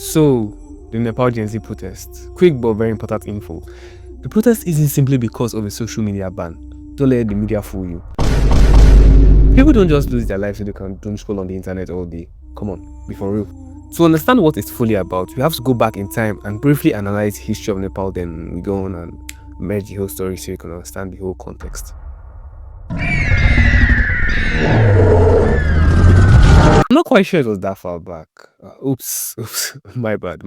So, the Nepal Gen Z protests. Quick but very important info. The protest isn't simply because of a social media ban. Don't let the media fool you. People don't just lose their lives so they can doom scroll on the internet all day. Come on, be for real. To understand what it's fully about, we have to go back in time and briefly analyze the history of Nepal, then we go on and merge the whole story so you can understand the whole context. I'm not quite sure it was that far back. Oops, my bad.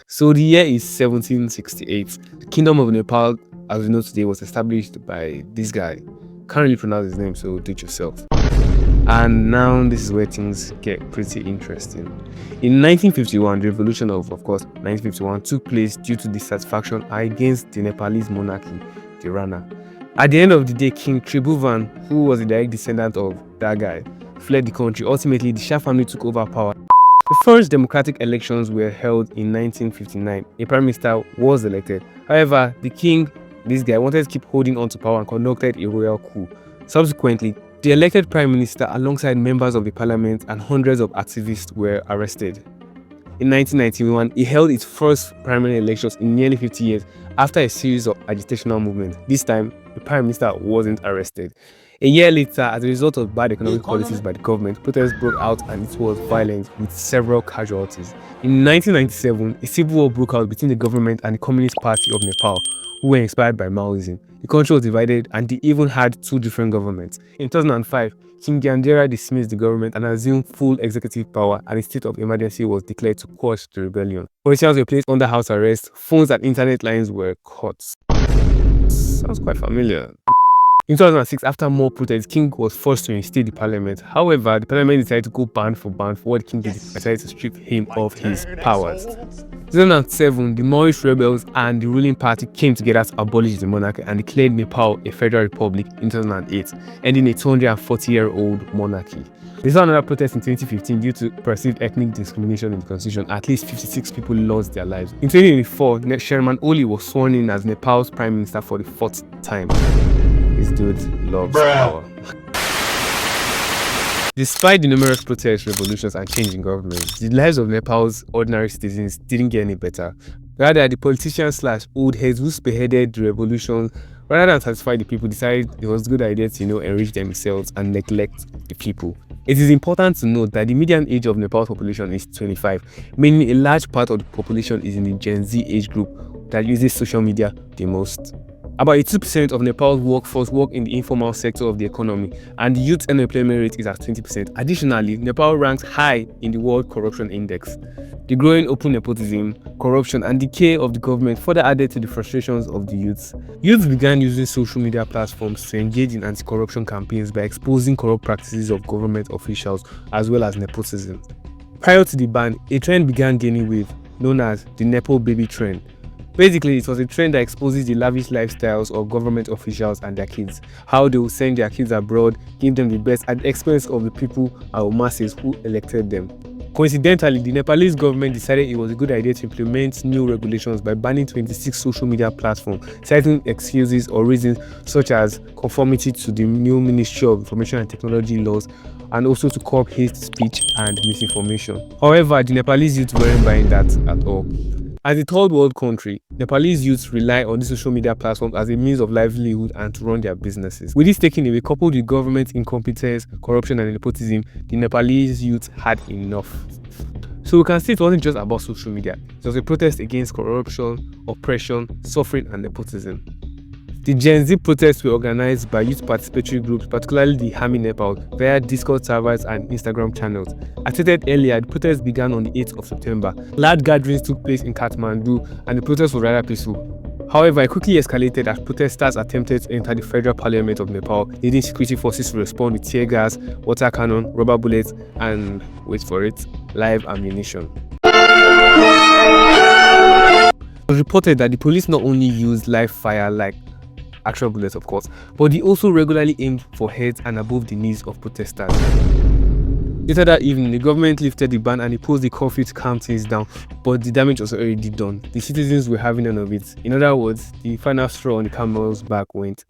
So the year is 1768. The Kingdom of Nepal, as we know today, was established by this guy. Can't really pronounce his name, so do it yourself. And now this is where things get pretty interesting. In 1951, the revolution of course, 1951 took place due to dissatisfaction against the Nepalese monarchy, the Rana. At the end of the day, King Tribhuvan, who was a direct descendant of that guy, fled the country. Ultimately, the Shah family took over power. The first democratic elections were held in 1959. A prime minister was elected. However, the king, this guy, wanted to keep holding on to power and conducted a royal coup. Subsequently, the elected prime minister alongside members of the parliament and hundreds of activists were arrested. In 1991, he held its first primary elections in nearly 50 years after a series of agitational movements. This time, the prime minister wasn't arrested. A year later, as a result of bad economic policies by the government, protests broke out and it was violent with several casualties. In 1997, a civil war broke out between the government and the Communist Party of Nepal, who were inspired by Maoism. The country was divided and they even had two different governments. In 2005, King Gandhera dismissed the government and assumed full executive power, and a state of emergency was declared to quash the rebellion. Politicians were placed under house arrest, phones and internet lines were cut. Sounds quite familiar. In 2006, after more protests, the king was forced to reinstate the parliament. However, the parliament decided to go band for what the king did, decided to strip him of his powers. In 2007, the Maoist rebels and the ruling party came together to abolish the monarchy and declared Nepal a federal republic in 2008, ending a 240-year-old monarchy. There saw another protest in 2015 due to perceived ethnic discrimination in the constitution. At least 56 people lost their lives. In 2024, Sherman Oli was sworn in as Nepal's prime minister for the 4th time. This dude loves power. Despite the numerous protests, revolutions, and change in government, the lives of Nepal's ordinary citizens didn't get any better. Rather, the politicians / old heads who spearheaded the revolution, rather than satisfy the people, decided it was a good idea to enrich themselves and neglect the people. It is important to note that the median age of Nepal's population is 25, meaning a large part of the population is in the Gen Z age group that uses social media the most. About 82% of Nepal's workforce work in the informal sector of the economy, and the youth unemployment rate is at 20%. Additionally, Nepal ranks high in the World Corruption Index. The growing open nepotism, corruption, and decay of the government further added to the frustrations of the youths. Youths began using social media platforms to engage in anti-corruption campaigns by exposing corrupt practices of government officials as well as nepotism. Prior to the ban, a trend began gaining wave, known as the Nepo baby trend. Basically, it was a trend that exposes the lavish lifestyles of government officials and their kids, how they will send their kids abroad, give them the best at the expense of the people and masses who elected them. Coincidentally, the Nepalese government decided it was a good idea to implement new regulations by banning 26 social media platforms, citing excuses or reasons such as conformity to the new Ministry of Information and Technology laws, and also to curb hate speech and misinformation. However, the Nepalese youth weren't buying that at all. As a third world country, Nepalese youths rely on these social media platforms as a means of livelihood and to run their businesses. With this taken away, coupled with government incompetence, corruption, and nepotism, the Nepalese youth had enough. So we can see it wasn't just about social media. It was a protest against corruption, oppression, suffering, and nepotism. The Gen Z protests were organized by youth participatory groups, particularly the Harmony Nepal, via Discord servers and Instagram channels. As stated earlier, the protests began on the 8th of September. Large gatherings took place in Kathmandu, and the protests were rather peaceful. However, it quickly escalated as protesters attempted to enter the Federal Parliament of Nepal, leading security forces to respond with tear gas, water cannon, rubber bullets, and, wait for it, live ammunition. It was reported that the police not only used live fire like actual bullets, of course, but they also regularly aimed for heads and above the knees of protesters. Later that evening, the government lifted the ban and imposed the curfew to calm things down, but the damage was already done. The citizens were having none of it. In other words, the final straw on the camel's back went.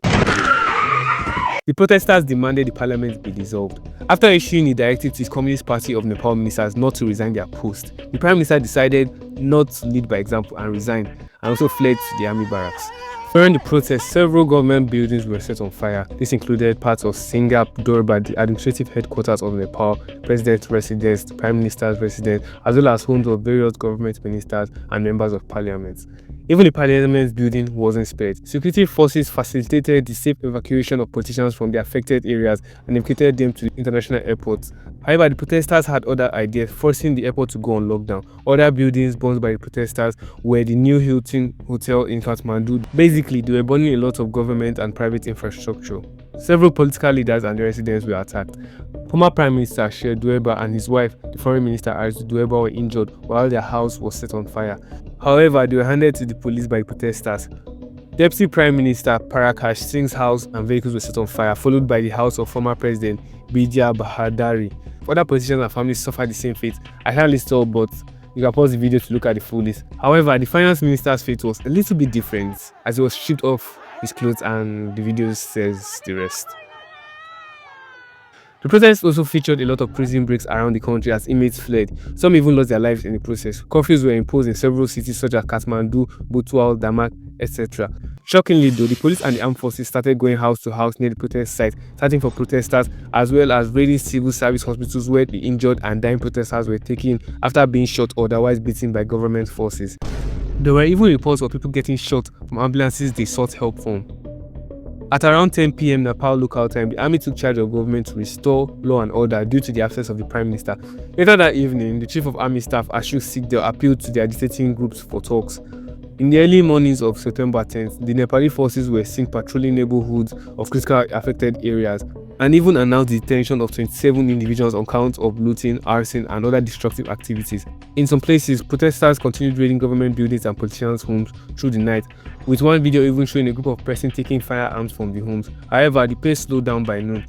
The protesters demanded the parliament be dissolved. After issuing a directive to his Communist Party of Nepal ministers not to resign their post, the prime minister decided not to lead by example and resigned, and also fled to the army barracks. During the protest, several government buildings were set on fire. This included parts of Singap, Durban, the administrative headquarters of Nepal, president's residence, the prime minister's residence, as well as homes of various government ministers and members of parliament. Even the parliament building wasn't spared. Security forces facilitated the safe evacuation of politicians from the affected areas and evacuated them to the international airports. However, the protesters had other ideas, forcing the airport to go on lockdown. Other buildings burned by the protesters were the new Hilton Hotel in Kathmandu. Basically, they were burning a lot of government and private infrastructure. Several political leaders and their residents were attacked. Former Prime Minister Sheikh Dueba and his wife, the Foreign Minister Arisu Dueba, were injured while their house was set on fire. However, they were handed to the police by protesters. Deputy Prime Minister Parakash Singh's house and vehicles were set on fire, followed by the house of former President Bidya Bahadari. Other politicians and families suffered the same fate. I can't list all, but you can pause the video to look at the full list. However, the finance minister's fate was a little bit different, as he was stripped off his clothes, and the video says the rest. The protest also featured a lot of prison breaks around the country as inmates fled. Some even lost their lives in the process. Curfews were imposed in several cities such as Kathmandu, Butwal, Damak, etc. Shockingly though, the police and the armed forces started going house to house near the protest site, searching for protesters, as well as raiding civil service hospitals where the injured and dying protesters were taken after being shot or otherwise beaten by government forces. There were even reports of people getting shot from ambulances they sought help from. At around 10 p.m. Nepal local time, the army took charge of government to restore law and order due to the absence of the prime minister. Later that evening, the chief of army staff Ashok Sikdel appealed to the agitating groups for talks. In the early mornings of September 10th, the Nepali forces were seen patrolling neighborhoods of critically affected areas and even announced the detention of 27 individuals on count of looting, arson, and other destructive activities. In some places, protesters continued raiding government buildings and politicians' homes through the night, with one video even showing a group of persons taking firearms from the homes. However, the pace slowed down by noon.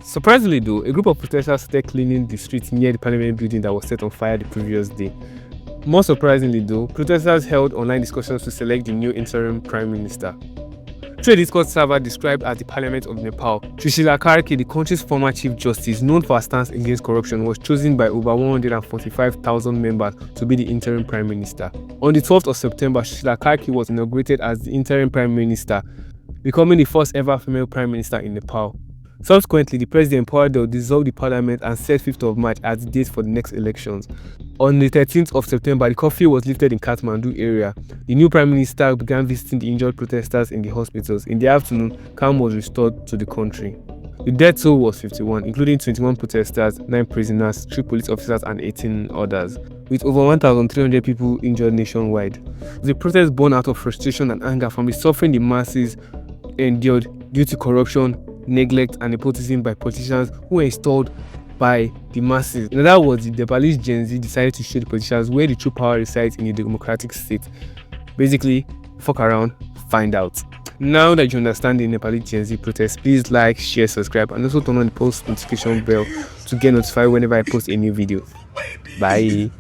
Surprisingly though, a group of protesters started cleaning the streets near the parliament building that was set on fire the previous day. More surprisingly though, protesters held online discussions to select the new interim prime minister. Through a Discord server described as the Parliament of Nepal, Shisila Kharki, the country's former Chief Justice, known for her stance against corruption, was chosen by over 145,000 members to be the interim Prime Minister. On the 12th of September, Shisila Kharki was inaugurated as the interim Prime Minister, becoming the first ever female Prime Minister in Nepal. Subsequently, the President Pawadel dissolved the Parliament and set 5th of March as the date for the next elections. On the 13th of September, the curfew was lifted in Kathmandu area. The new Prime Minister began visiting the injured protesters in the hospitals. In the afternoon, calm was restored to the country. The death toll was 51, including 21 protesters, 9 prisoners, 3 police officers, and 18 others, with over 1,300 people injured nationwide. The protest born out of frustration and anger from the suffering the masses endured due to corruption, neglect, and nepotism by politicians who were installed by the masses. In other words, the Nepalese Gen Z decided to show the politicians where the true power resides in a democratic state. Basically, fuck around, find out. Now that you understand the Nepalese Gen Z protest, please like, share, subscribe, and also turn on the post notification bell to get notified whenever I post a new video. Bye.